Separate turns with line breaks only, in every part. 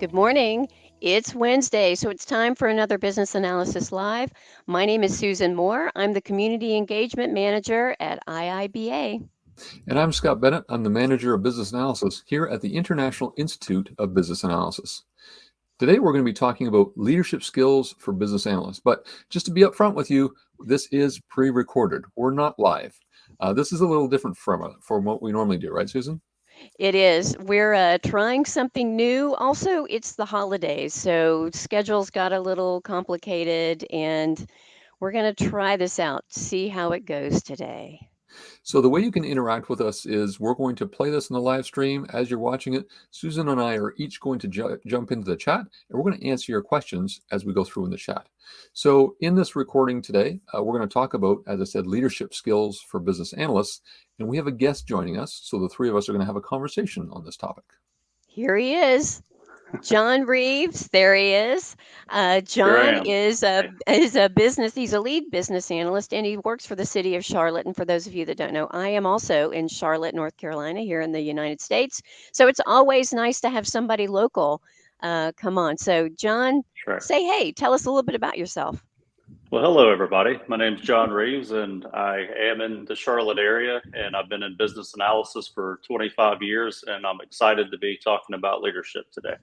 Good morning. It's Wednesday, so it's time for another Business Analysis Live. My name is Susan Moore. I'm the Community Engagement Manager at IIBA.
And I'm Scott Bennett. I'm the Manager of Business Analysis here at the International Institute of Business Analysis. Today, we're going to be talking about leadership skills for business analysts. But just to be upfront with you, this is pre-recorded. We're not live. This is a little different from what we normally do, right, Susan?
It is. We're trying something new. Also, it's the holidays, so schedules got a little complicated, and we're going to try this out, see how it goes today.
So the way you can interact with us is we're going to play this in the live stream as you're watching it. Susan and I are each going to jump into the chat, and we're going to answer your questions as we go through in the chat. So in this recording today, we're going to talk about, as I said, leadership skills for business analysts, and we have a guest joining us. So the three of us are going to have a conversation on this topic.
Here he is. John Reeves, there he is.
Here I
John
am.
is a business. He's a lead business analyst, and he works for the city of Charlotte. And for those of you that don't know, I am also in Charlotte, North Carolina, here in the United States. So it's always nice to have somebody local come on. So, John,
Sure.
say hey. Tell us a little bit about yourself.
Well, hello, everybody. My name's John Reeves, and I am in the Charlotte area, and I've been in business analysis for 25 years, and I'm excited to be talking about leadership today.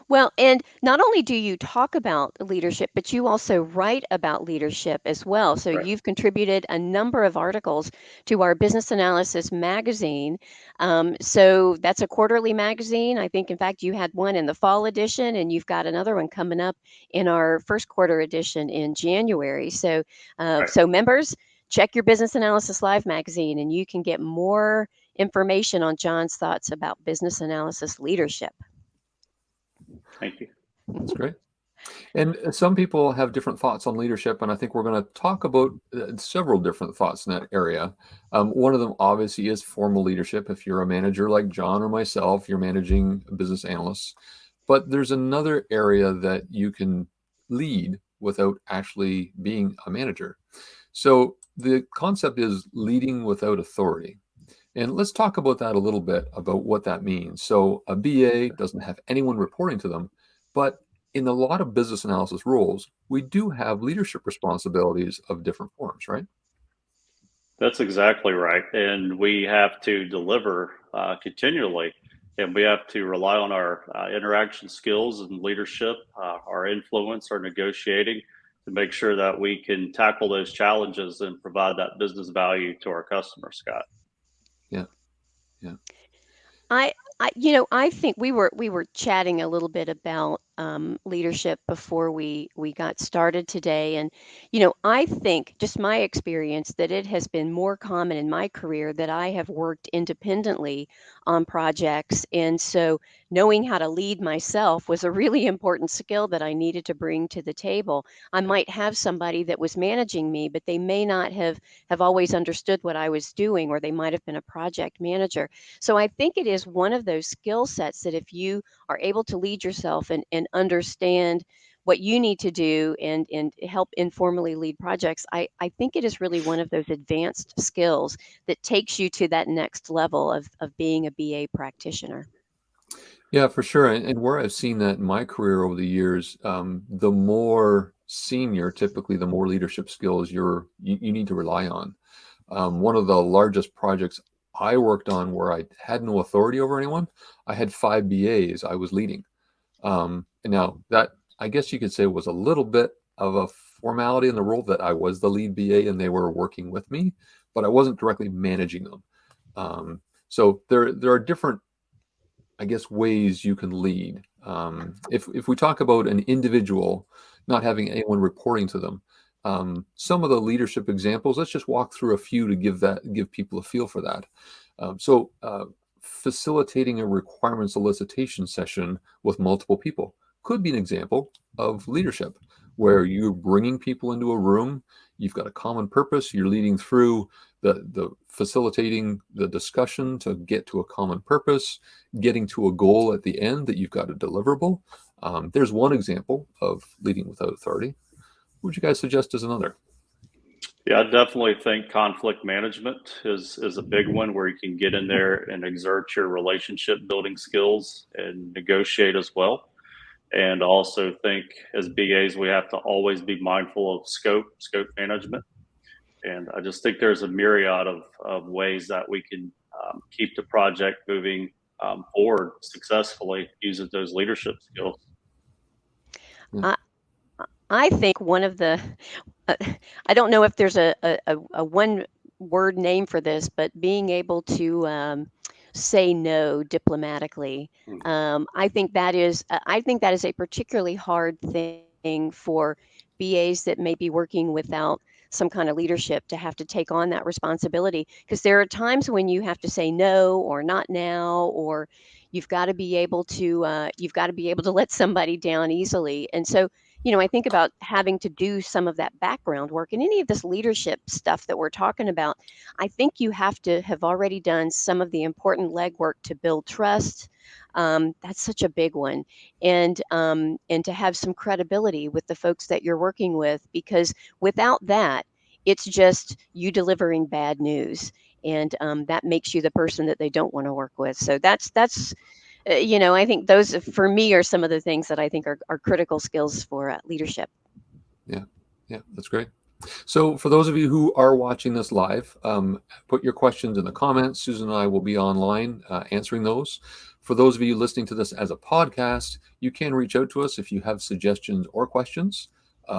Well, and not only do you talk about leadership, but you also write about leadership as well. So
Right.
you've contributed a number of articles to our Business Analysis magazine. So that's a quarterly magazine. I think, in fact, you had one in the fall edition, and you've got another one coming up in our first quarter edition in January. So,
Right.
so members, check your Business Analysis Live magazine, and you can get more information on John's thoughts about business analysis leadership.
Thank you.
That's great. And some people have different thoughts on leadership, and I think we're going to talk about several different thoughts in that area. One of them obviously is formal leadership. If you're a manager like John or myself, you're managing business analysts. But there's another area that you can lead without actually being a manager. So the concept is leading without authority. And let's talk about that a little bit, about what that means. So a BA doesn't have anyone reporting to them, but in a lot of business analysis roles, we do have leadership responsibilities of different forms, right?
That's exactly right. And we have to deliver continually, and we have to rely on our interaction skills and leadership, our influence, our negotiating to make sure that we can tackle those challenges and provide that business value to our customers, Scott.
Yeah, yeah.
I think we were chatting a little bit about leadership before we got started today, and I think just my experience that it has been more common in my career that I have worked independently on projects, and so knowing how to lead myself was a really important skill that I needed to bring to the table. I might have somebody that was managing me, but they may not have always understood what I was doing, or they might have been a project manager. So I think it is one of those skill sets that if you are able to lead yourself and understand what you need to do and help informally lead projects, I think it is really one of those advanced skills that takes you to that next level of being a BA practitioner.
Yeah, for sure. And where I've seen that in my career over the years, the more senior, typically, the more leadership skills you need to rely on. One of the largest projects I worked on where I had no authority over anyone, I had 5 BAs I was leading. And now that, I guess you could say, was a little bit of a formality in the role that I was the lead BA and they were working with me, but I wasn't directly managing them. So there are different, I guess, ways you can lead. If we talk about an individual not having anyone reporting to them, some of the leadership examples, let's just walk through a few to give people a feel for that. Facilitating a requirement solicitation session with multiple people could be an example of leadership, where you're bringing people into a room, you've got a common purpose, you're leading through the facilitating the discussion to get to a common purpose, getting to a goal at the end that you've got a deliverable. There's one example of leading without authority. What would you guys suggest as another?
Yeah, I definitely think conflict management is a big one where you can get in there and exert your relationship building skills and negotiate as well. and also think as BAs we have to always be mindful of scope management. And I just think there's a myriad of ways that we can keep the project moving forward successfully using those leadership skills.
I I think one of the uh, I don't know if there's a one word name for this, but being able to say no diplomatically. I think that is a particularly hard thing for BAs that may be working without some kind of leadership to have to take on that responsibility, because there are times when you have to say no or not now, or you've got to be able to let somebody down easily. And so, I think about having to do some of that background work and any of this leadership stuff that we're talking about. I think you have to have already done some of the important legwork to build trust. That's such a big one, and to have some credibility with the folks that you're working with, because without that, it's just you delivering bad news, and that makes you the person that they don't want to work with. So that's I think those for me are some of the things that I think are critical skills for leadership.
Yeah, yeah, that's great. So for those of you who are watching this live, put your questions in the comments. Susan and I will be online answering those. For those of you listening to this as a podcast, you can reach out to us if you have suggestions or questions.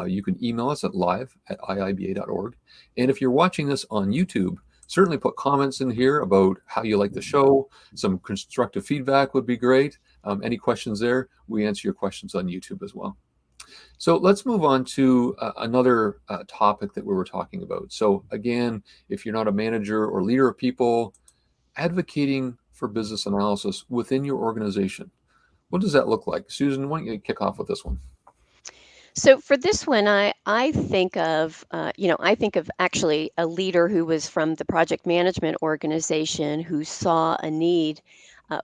You can email us at live@iiba.org. And if you're watching this on YouTube, certainly put comments in here about how you like the show. Some constructive feedback would be great. Any questions there, we answer your questions on YouTube as well. So let's move on to another topic that we were talking about. So again, if you're not a manager or leader of people, advocating for business analysis within your organization, what does that look like? Susan, why don't you kick off with this one?
So for this one, I think of I think of actually a leader who was from the project management organization who saw a need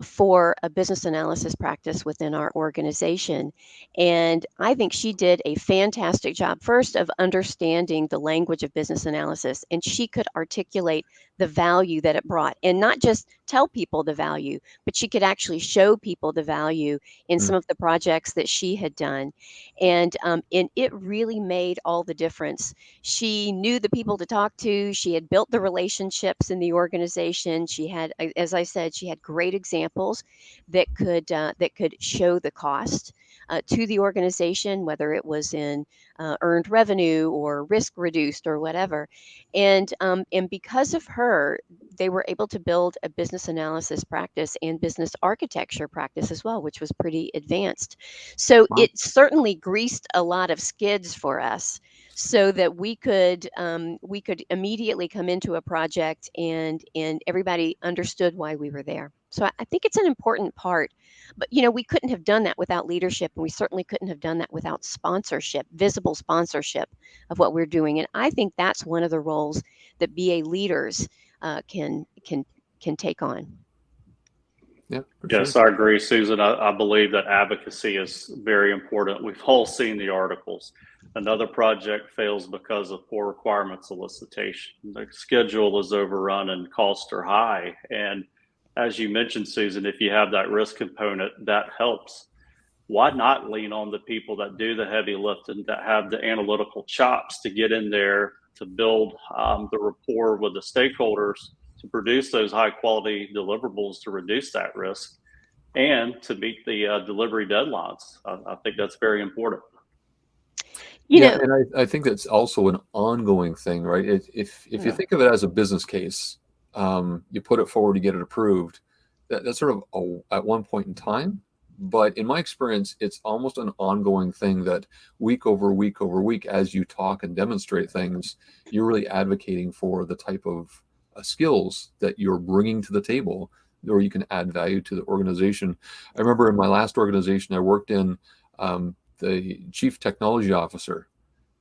for a business analysis practice within our organization, and I think she did a fantastic job first of understanding the language of business analysis, and she could articulate the value that it brought, and not just tell people the value, but she could actually show people the value in
Mm,
some of the projects that she had done, and it really made all the difference. She knew the people to talk to. She had built the relationships in the organization. She had, as I said, she had great examples that could show the cost to the organization, whether it was in earned revenue or risk reduced or whatever. And because of her, they were able to build a business analysis practice and business architecture practice as well, which was pretty advanced. So
wow.
it certainly greased a lot of skids for us, so that we could immediately come into a project, and everybody understood why we were there. So I think it's an important part. But we couldn't have done that without leadership, and we certainly couldn't have done that without sponsorship, visible sponsorship of what we're doing. And I think that's one of the roles that BA leaders can take on.
Yeah, for
Yes,
sure.
I agree, Susan. I believe that advocacy is very important. We've all seen the articles. Another project fails because of poor requirement solicitation. The schedule is overrun and costs are high. And as you mentioned, Susan, if you have that risk component, that helps. Why not lean on the people that do the heavy lifting, that have the analytical chops to get in there to build the rapport with the stakeholders to produce those high quality deliverables to reduce that risk and to meet the delivery deadlines? I think that's very important.
You
Yeah,
know,
and I think that's also an ongoing thing, right? If you
yeah.
think of it as a business case, you put it forward to get it approved. That's sort of at one point in time, but in my experience, it's almost an ongoing thing that week over week over week, as you talk and demonstrate things, you're really advocating for the type of skills that you're bringing to the table, or you can add value to the organization. I remember in my last organization I worked in. The chief technology officer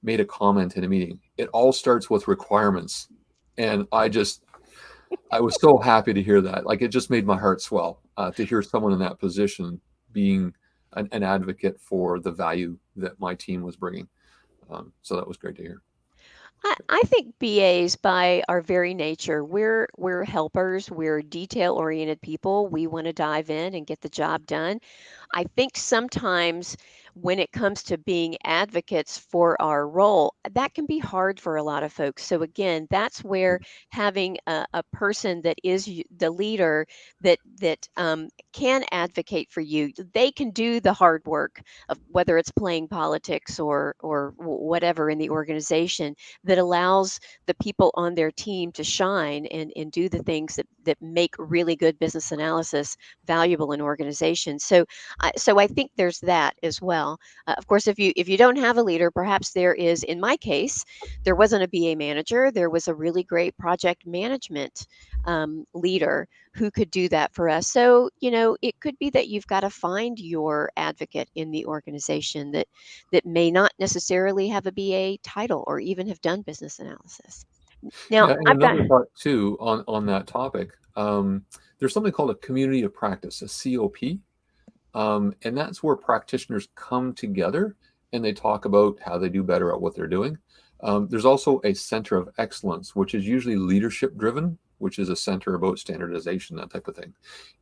made a comment in a meeting. It all starts with requirements. And I was so happy to hear that. Like, it just made my heart swell to hear someone in that position being an advocate for the value that my team was bringing. So that was great to hear.
I think BAs by our very nature, we're helpers, we're detail-oriented people. We want to dive in and get the job done. I think sometimes when it comes to being advocates for our role, that can be hard for a lot of folks. So again, that's where having a person that is the leader that can advocate for you, they can do the hard work of whether it's playing politics or whatever in the organization that allows the people on their team to shine and do the things that make really good business analysis valuable in organizations. So I think there's that as well. Of course, if you don't have a leader, perhaps there is. In my case, there wasn't a BA manager. There was a really great project management leader who could do that for us. So it could be that you've got to find your advocate in the organization that may not necessarily have a BA title or even have done business analysis. Now,
Yeah, and
I've got
another thought too on that topic. There's something called a community of practice, a COP, and that's where practitioners come together and they talk about how they do better at what they're doing. There's also a center of excellence, which is usually leadership driven, which is a center about standardization, that type of thing.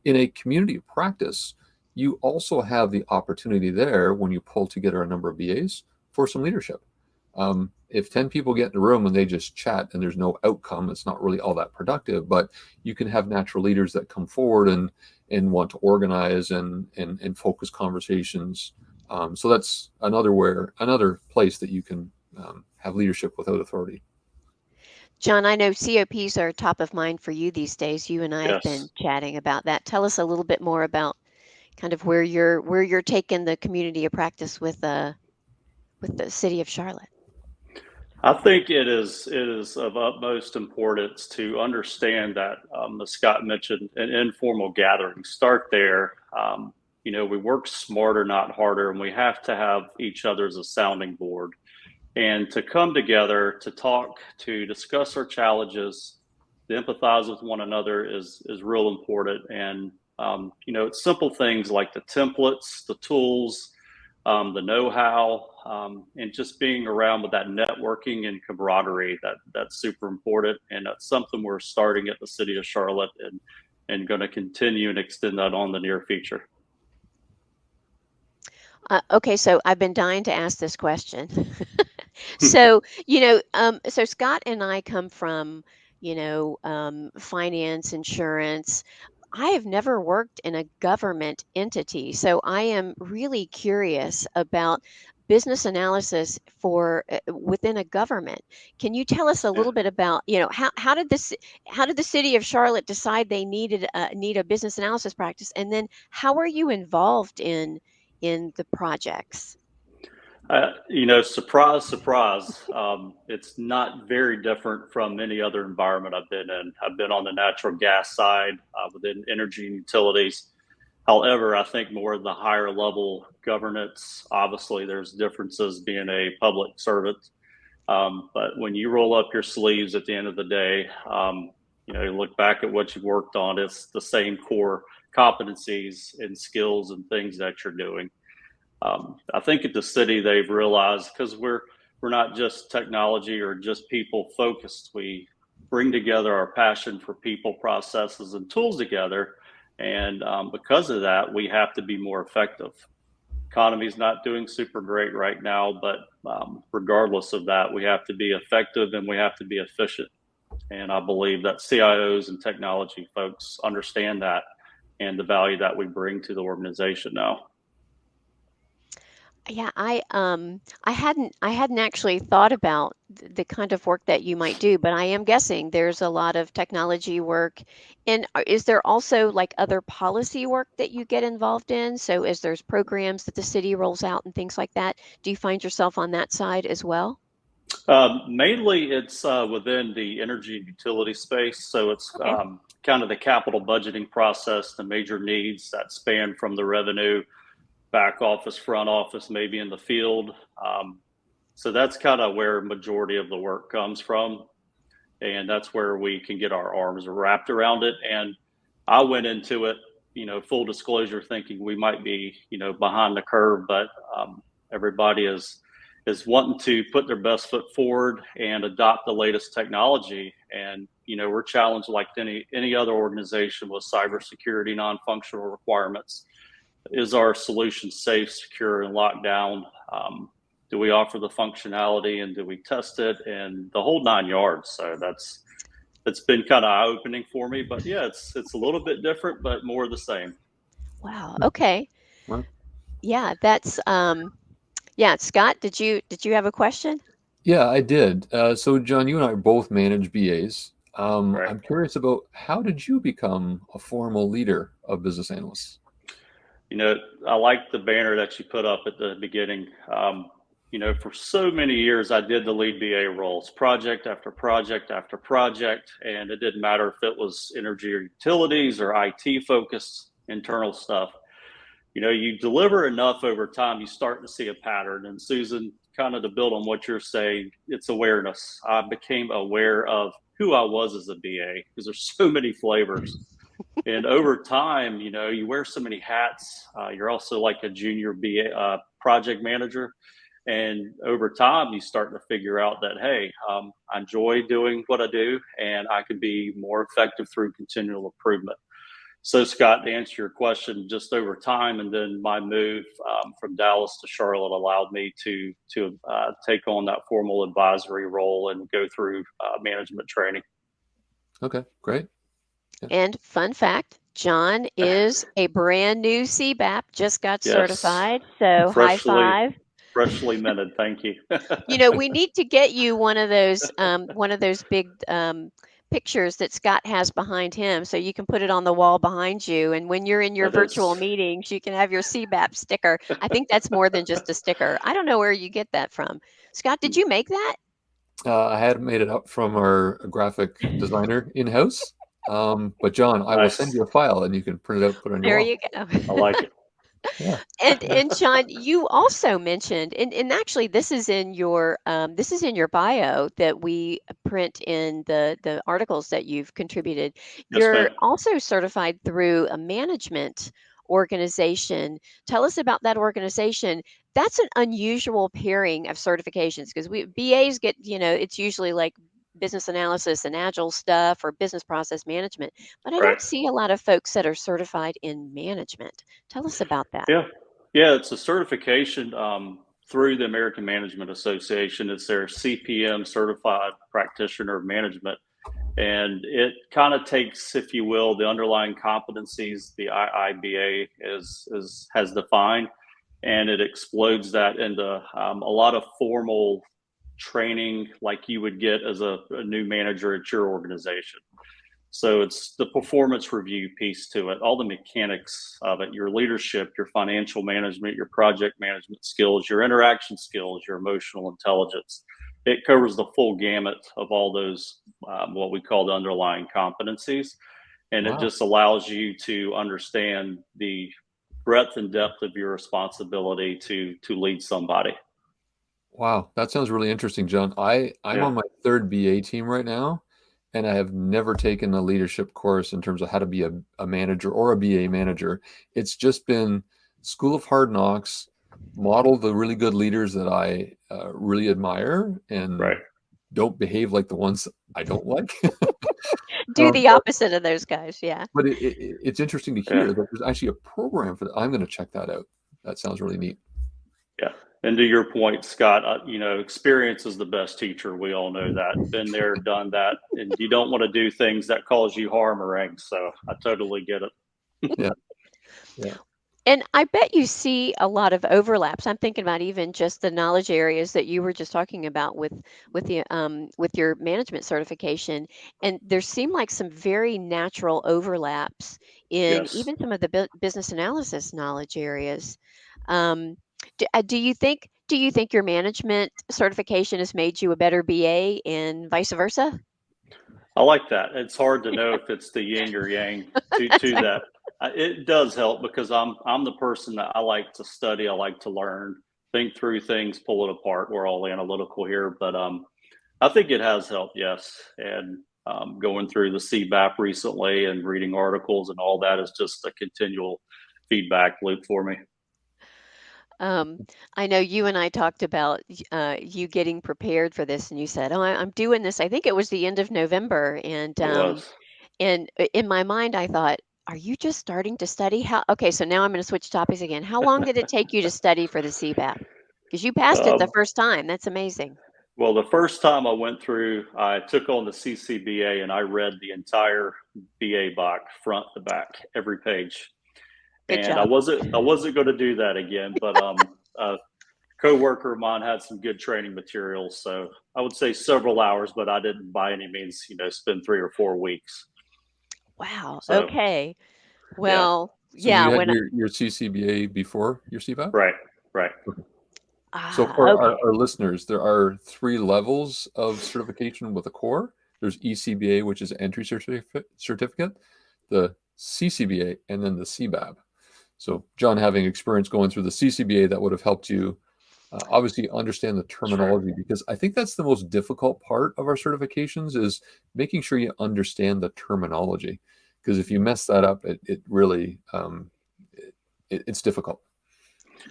In a community of practice, you also have the opportunity there when you pull together a number of BAs for some leadership. If 10 people get in a room and they just chat and there's no outcome, it's not really all that productive, but you can have natural leaders that come forward and want to organize and focus conversations. So that's another place that you can have leadership without authority.
John, I know COPs are top of mind for you these days. You and I have
Yes.
been chatting about that. Tell us a little bit more about kind of where you're taking the community of practice with the city of Charlotte.
I think it is of utmost importance to understand that, as Scott mentioned, an informal gathering. Start there. We work smarter, not harder, and we have to have each other as a sounding board and to come together to talk, to discuss our challenges, to empathize with one another is real important. And it's simple things like the templates, the tools, the know-how, and just being around with that networking and camaraderie that's super important. And that's something we're starting at the city of Charlotte and going to continue and extend that on the near future.
Okay, so I've been dying to ask this question. So Scott and I come from, finance, insurance. I have never worked in a government entity, so I am really curious about business analysis for within a government. Can you tell us a
Yeah.
little bit about, how did the city of Charlotte decide they need a business analysis practice, and then how are you involved in the projects?
Surprise, surprise. It's not very different from any other environment I've been in. I've been on the natural gas side within energy and utilities. However, I think more of the higher level governance, obviously, there's differences being a public servant. But when you roll up your sleeves at the end of the day, you look back at what you've worked on, it's the same core competencies and skills and things that you're doing. I think at the city they've realized because we're not just technology or just people focused. We bring together our passion for people, processes, and tools together, and because of that, we have to be more effective. Economy's not doing super great right now, but regardless of that, we have to be effective and we have to be efficient. And I believe that CIOs and technology folks understand that and the value that we bring to the organization now.
Yeah, I hadn't actually thought about the kind of work that you might do, but I am guessing there's a lot of technology work. And is there also like other policy work that you get involved in? So as there's programs that the city rolls out and things like that, do you find yourself on that side as well?
Mainly, it's within the energy and utility space. So it's
Okay.
kind of the capital budgeting process, the major needs that span from the revenue, back office, front office, maybe in the field. So that's kind of where majority of the work comes from, and that's where we can get our arms wrapped around it. And I went into it, full disclosure, thinking we might be, behind the curve, but everybody is is wanting to put their best foot forward and adopt the latest technology. And, we're challenged like any other organization with cybersecurity, non-functional requirements. Is our solution safe, secure, and locked down? Do we offer the functionality, and do we test it, and the whole 9 yards? So that's been kind of eye-opening for me. But yeah, it's a little bit different, but more of the same.
Wow. Okay.
Well,
Yeah, that's yeah, Scott, did you have a question?
yeah, I did. So, John, you and I both manage BAs.
Right.
I'm curious about how did you become a formal leader of business analysts?
I like the banner that you put up at the beginning. For so many years, I did the lead BA roles, project after project after project, and it didn't matter if it was energy or utilities or IT focused internal stuff. You deliver enough over time, you start to see a pattern. And Susan, kind of to build on what you're saying, it's awareness. I became aware of who I was as a BA because there's so many flavors. And over time, you wear so many hats. You're also like a junior BA project manager. And over time, you start to figure out that, hey, I enjoy doing what I do, and I can be more effective through continual improvement. So, Scott, to answer your question, just over time, and then my move from Dallas to Charlotte allowed me to take on that formal advisory role and go through management training.
Okay, great. Yeah.
And fun fact, John is a brand new CBAP, just got
Yes,
certified. So high five.
freshly minted. Thank you.
We need to get you one of those big pictures that Scott has behind him, so you can put it on the wall behind you. And when you're in your
That
virtual
is.
meetings, you can have your CBAP sticker. I think that's more than just a sticker. I don't know where you get that from. Scott, did you make that?
I had made it up from our graphic designer in-house. But John, I will send
Nice.
you a file and you can print it out, put it on your
There
wall.
you go.
I like it.
Yeah.
And Sean, you also mentioned, and actually this is in your bio that we print in the articles that you've contributed.
Yes, ma'am.
You're also certified through a management organization. Tell us about that organization. That's an unusual pairing of certifications because we BAs get, it's usually like business analysis and agile stuff or business process management, but I
Right.
don't see a lot of folks that are certified in management. Tell us about that.
Yeah. Yeah. It's a certification through the American Management Association. It's their CPM, Certified Practitioner of Management. And it kind of takes, if you will, the underlying competencies the IIBA has defined, and it explodes that into a lot of formal training like you would get as a new manager at your organization. So it's the performance review piece to it, all the mechanics of it, your leadership, your financial management, your project management skills, your interaction skills, your emotional intelligence. It covers the full gamut of all those, what we call the underlying competencies. And it
Wow.
just allows you to understand the breadth and depth of your responsibility to lead somebody.
Wow. That sounds really interesting, John. I'm
Yeah.
on my third BA team right now, and I have never taken a leadership course in terms of how to be a manager or a BA manager. It's just been School of Hard Knocks, model the really good leaders that I really admire and
Right.
don't behave like the ones I don't like.
Do the opposite of those guys, yeah.
But it's interesting to
Yeah.
hear that there's actually a program for that. I'm going to check that out. That sounds really neat.
Yeah. And to your point, Scott, experience is the best teacher. We all know that. Been there, done that. And you don't want to do things that cause you harm or angst. So I totally get it.
Yeah, yeah.
And I bet you see a lot of overlaps. I'm thinking about even just the knowledge areas that you were just talking about with your management certification, and there seem like some very natural overlaps in
Yes.
even some of the business analysis knowledge areas. Um, do you think your management certification has made you a better BA and vice versa?
I like that. It's hard to know if it's the yin or yang
That's
to
right.
that. It does help because I'm the person that I like to study. I like to learn, think through things, pull it apart. We're all analytical here, but I think it has helped, yes. And going through the CBAP recently and reading articles and all that is just a continual feedback loop for me.
Um, I know you and I talked about you getting prepared for this, and you said, "Oh, I'm doing this." I think it was the end of November,
It was.
and in my mind, I thought, "Are you just starting to study?" How? Okay, so now I'm going to switch topics again. How long did it take you to study for the CBAP? Because you passed it the
Um,
first time. That's amazing.
well, the first time I went through, I took on the CCBA and I read the entire BA book front to back, every page.
Good
And
job.
I wasn't going to do that again, but a coworker of mine had some good training materials, so I would say several hours, but I didn't by any means, spend 3 or 4 weeks.
Wow.
So
Okay.
yeah,
Well,
So
yeah.
you had
When
your CCBA before your CBAP?
right, right,
Okay. So for
okay.
our listeners, there are three levels of certification with a core. There's ECBA, which is entry certificate, the CCBA, and then the CBAB. So John, having experience going through the CCBA, that would have helped you obviously understand the
sure.
terminology, because I think that's the most difficult part of our certifications is making sure you understand the terminology. Because if you mess that up, it really it's difficult.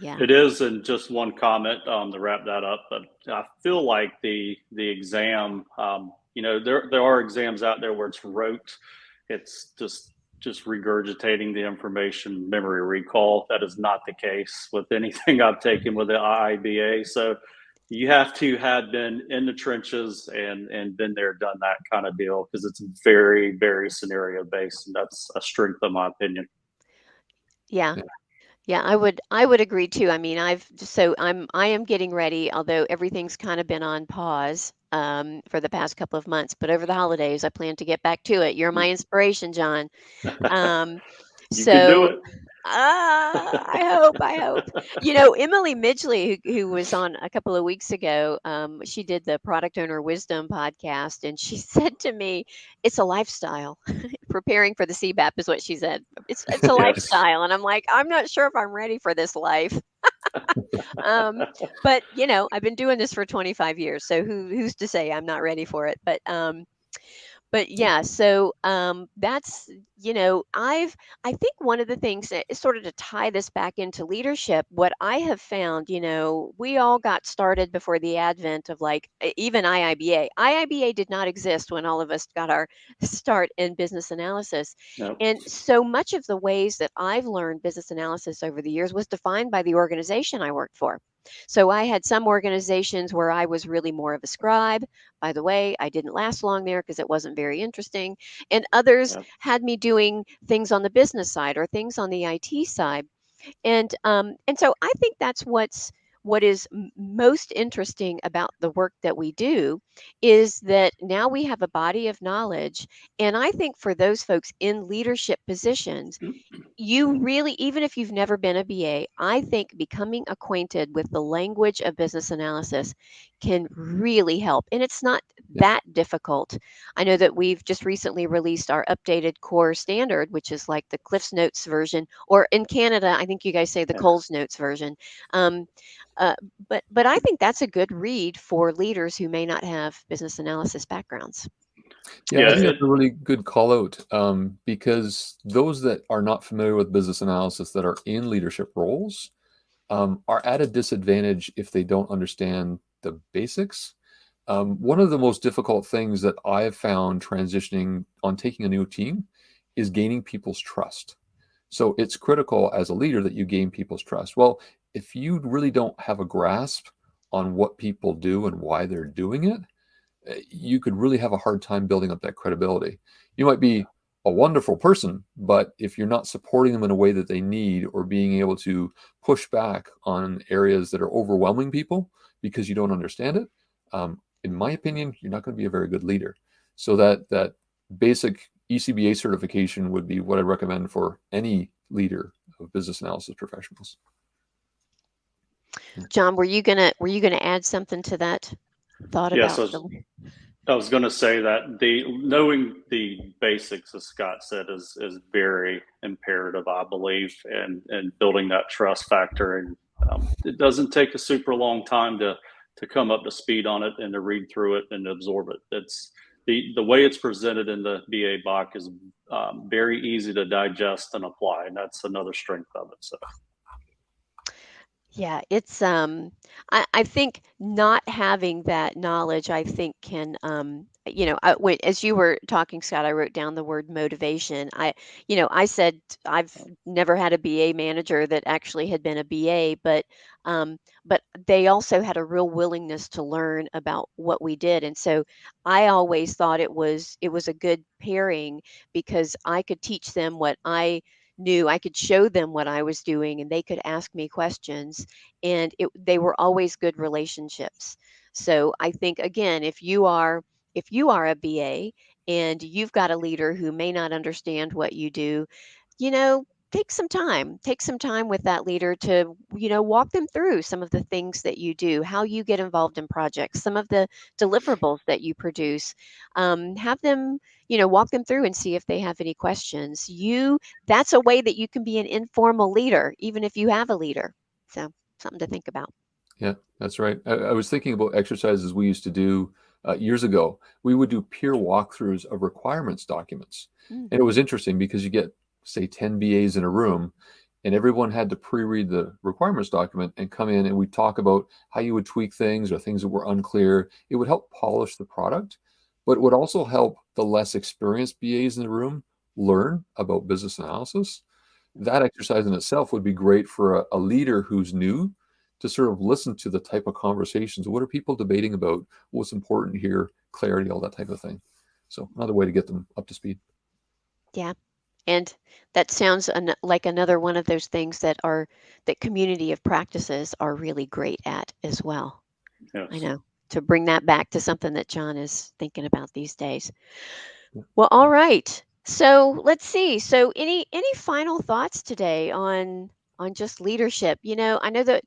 Yeah.
It is, and just one comment to wrap that up. But I feel like the exam, there are exams out there where it's rote. It's just regurgitating the information, memory recall. That is not the case with anything I've taken with the IIBA. So you have to have been in the trenches and been there, done that kind of deal, because it's very, very scenario based, and that's a strength of my opinion.
Yeah.
Yeah.
Yeah, I would agree too. I mean, I am getting ready, although everything's kind of been on pause for the past couple of months, but over the holidays I plan to get back to it. You're my inspiration, John. Um,
You can do
so
it.
I hope. Emily Midgley, who was on a couple of weeks ago, she did the Product Owner Wisdom podcast, and she said to me, "It's a lifestyle." Preparing for the CBAP is what she said. It's a
Yes.
lifestyle, and I'm like, I'm not sure if I'm ready for this life. Um, but I've been doing this for 25 years, so who's to say I'm not ready for it? But yeah, so that's I think one of the things that is sort of to tie this back into leadership, what I have found, we all got started before the advent of like even IIBA. IIBA did not exist when all of us got our start in business analysis.
No.
And so much of the ways that I've learned business analysis over the years was defined by the organization I worked for. So I had some organizations where I was really more of a scribe. By the way, I didn't last long there because it wasn't very interesting. And others
Yeah.
had me doing things on the business side or things on the IT side. And so I think that's what is most interesting about the work that we do is that now we have a body of knowledge. And I think for those folks in leadership positions, you really, even if you've never been a BA, I think becoming acquainted with the language of business analysis can really help. And it's not
Yeah.
that difficult. I know that we've just recently released our updated core standard, which is like the Cliff's Notes version, or in Canada, I think you guys say the
Yeah.
Coles Notes version. Um, uh, but I think that's a good read for leaders who may not have business analysis backgrounds.
Yeah, I
Yeah.
think that's a really good call out, because those that are not familiar with business analysis that are in leadership roles are at a disadvantage if they don't understand the basics. One of the most difficult things that I have found transitioning on taking a new team is gaining people's trust. So it's critical as a leader that you gain people's trust. Well, if you really don't have a grasp on what people do and why they're doing it, you could really have a hard time building up that credibility. You might be a wonderful person, but if you're not supporting them in a way that they need or being able to push back on areas that are overwhelming people because you don't understand it, in my opinion, you're not going to be a very good leader. So that basic ECBA certification would be what I recommend for any leader of business analysis professionals.
John, were you gonna add something to that thought
Yes.
about the
I was going to say that the knowing the basics, as Scott said, is very imperative, I believe, and building that trust factor. And it doesn't take a super long time to come up to speed on it and to read through it and absorb it. It's the way it's presented in the BA BOC is very easy to digest and apply, and that's another strength of it. So
Yeah, it's I think not having that knowledge, I think can as you were talking, Scott, I wrote down the word motivation. I said I've never had a BA manager that actually had been a BA, but they also had a real willingness to learn about what we did. And so I always thought it was a good pairing because I could teach them what I knew. I could show them what I was doing and they could ask me questions, and they were always good relationships. So I think, again, if you are a BA and you've got a leader who may not understand what you do, you know take some time with that leader to walk them through some of the things that you do, how you get involved in projects, some of the deliverables that you produce. Have them walk them through and see if they have any questions. That's a way that you can be an informal leader even if you have a leader. So something to think about.
Yeah, that's right. I was thinking about exercises we used to do years ago. We would do peer walkthroughs of requirements documents.
Mm.
And it was interesting because you get, say, 10 BAs in a room, and everyone had to pre-read the requirements document and come in, and we'd talk about how you would tweak things or things that were unclear. It would help polish the product, but it would also help the less experienced BAs in the room learn about business analysis. That exercise in itself would be great for a leader who's new to sort of listen to the type of conversations. What are people debating about? What's important here? Clarity, all that type of thing. So another way to get them up to speed.
Yeah. And that sounds like another one of those things that community of practices are really great at as well. I
Yes.
know, to bring that back to something that John is thinking about these days. Well, all right. So let's see. So any final thoughts today on just leadership? I know that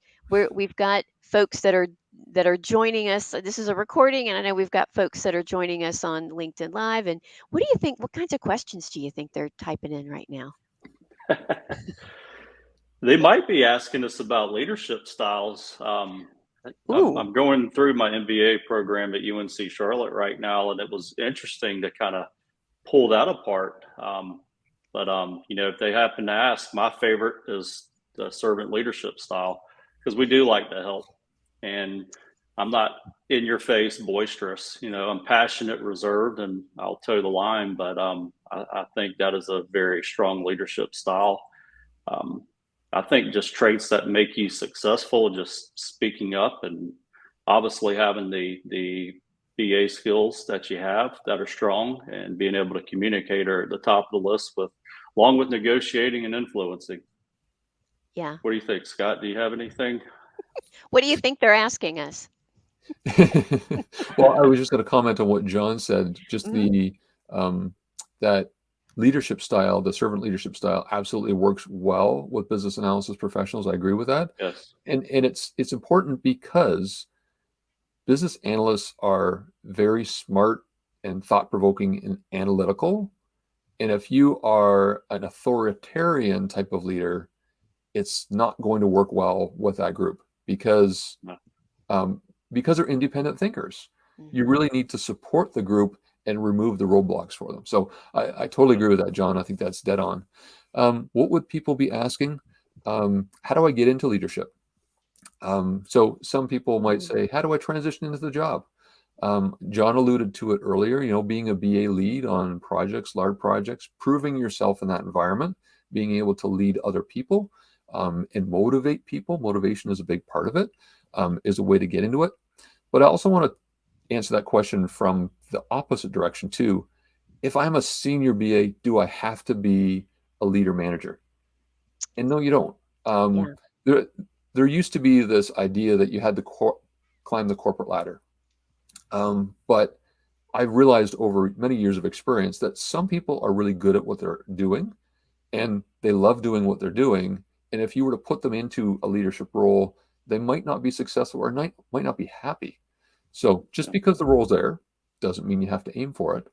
we've got folks that are joining us. This is a recording, and I know we've got folks that are joining us on LinkedIn Live. And what do you think? What kinds of questions do you think they're typing in right now?
They might be asking us about leadership styles.
Ooh,
I'm going through my MBA program at UNC Charlotte right now, and it was interesting to kind of pull that apart. But if they happen to ask, my favorite is the servant leadership style because we do like to help, and I'm not in your face boisterous. I'm passionate, reserved, and I'll toe the line. But I think that is a very strong leadership style. Um, I think just traits that make you successful, just speaking up and obviously having the BA skills that you have that are strong and being able to communicate are at the top of the list with along with negotiating and influencing.
yeah.
What do you think, Scott? Do you have anything?
What do you think they're asking us?
Well, I was just going to comment on what John said. Just
Mhm.
the that leadership style, the servant leadership style, absolutely works well with business analysis professionals. I agree with that,
Yes.
and it's important because business analysts are very smart and thought-provoking and analytical. And if you are an authoritarian type of leader, it's not going to work well with that group
No.
um, because they're independent thinkers. You
Mhm.
really need to support the group and remove the roadblocks for them. So I totally agree with that, John. I think that's dead on. What would people be asking? How do I get into leadership? So some people might
Mm.
say, how do I transition into the job? John alluded to it earlier, being a BA lead on projects, large projects, proving yourself in that environment, being able to lead other people and motivate people. Motivation is a big part of it, is a way to get into it. But I also want to answer that question from the opposite direction too. If I'm a senior BA, do I have to be a leader manager? And no, you don't.
Yeah.
There, there used to be this idea that you had to climb the corporate ladder. But I've realized over many years of experience that some people are really good at what they're doing and they love doing what they're doing. And if you were to put them into a leadership role, they might not be successful or might not be happy. So just
Yeah.
because the role's there doesn't mean you have to aim for it.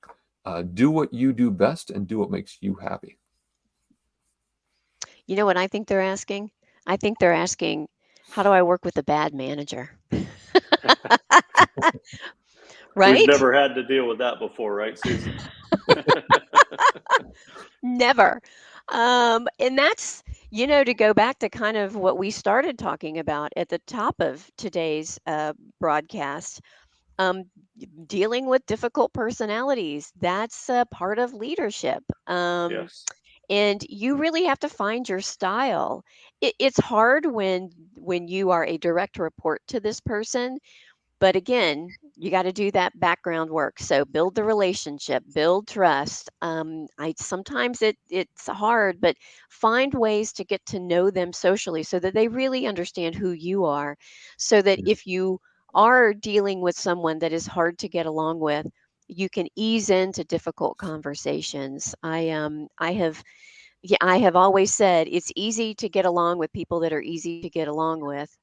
Do what you do best and do what makes you happy.
You know what I think they're asking? I think they're asking, how do I work with a bad manager?
We've
Right?
never had to deal with that before, right, Susan?
Never. And that's, to go back to kind of what we started talking about at the top of today's broadcast, um, dealing with difficult personalities, that's a part of leadership.
Yes.
And you really have to find your style. It's hard when you are a direct report to this person, but again, you got to do that background work. So build the relationship, build trust. I sometimes it's hard, but find ways to get to know them socially so that they really understand who you are. So that
Yeah.
if you are dealing with someone that is hard to get along with, you can ease into difficult conversations. I have always said it's easy to get along with people that are easy to get along with.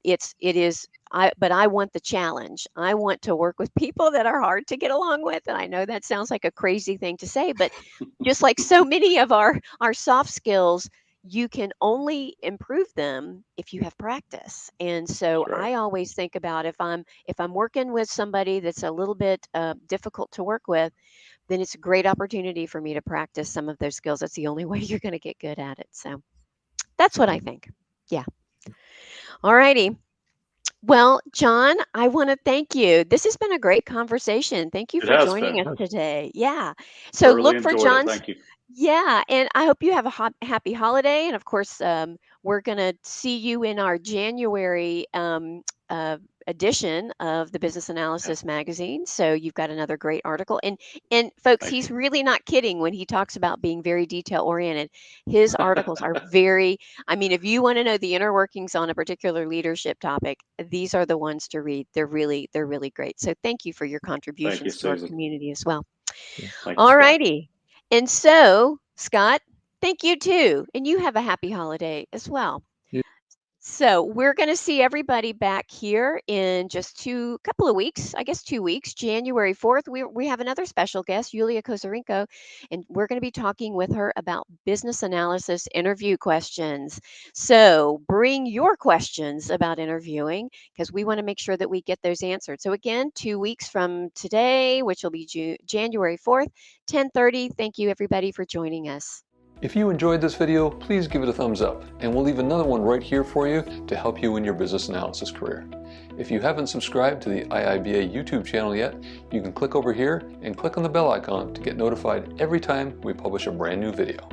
It is but I want the challenge. I want to work with people that are hard to get along with. And I know that sounds like a crazy thing to say, but just like so many of our soft skills, you can only improve them if you have practice. And so
That's right.
I always think about if I'm working with somebody that's a little bit difficult to work with, then it's a great opportunity for me to practice some of those skills. That's the only way you're going to get good at it. So that's what I think. Yeah. All righty. Well, John, I want to thank you. This has been a great conversation. Thank you
It
for
has
joining
been.
us today. Yeah. So
Thoroughly
look for
enjoyed it.
John's.
Thank you.
Yeah. And I hope you have a happy holiday. And of course, we're going to see you in our January edition of the Business
Yeah.
Analysis magazine. So you've got another great article. And folks,
Thank
he's
you.
really not kidding when he talks about being very detail oriented. His articles are very, I mean, if you want to know the inner workings on a particular leadership topic, these are the ones to read. They're really great. So thank you for your
Thank you,
contributions to our
Susan.
community as well.
Thank you,
All
Scott.
righty. And so, Scott, thank you too. And you have a happy holiday as well.
Yeah.
So we're going to see everybody back here in just couple of weeks, I guess 2 weeks, January 4th. We have another special guest, Yulia Kozarenko, and we're going to be talking with her about business analysis interview questions. So bring your questions about interviewing because we want to make sure that we get those answered. So again, 2 weeks from today, which will be January 4th, 10:30. Thank you everybody for joining us.
If you enjoyed this video, please give it a thumbs up, and we'll leave another one right here for you to help you in your business analysis career. If you haven't subscribed to the IIBA YouTube channel yet, you can click over here and click on the bell icon to get notified every time we publish a brand new video.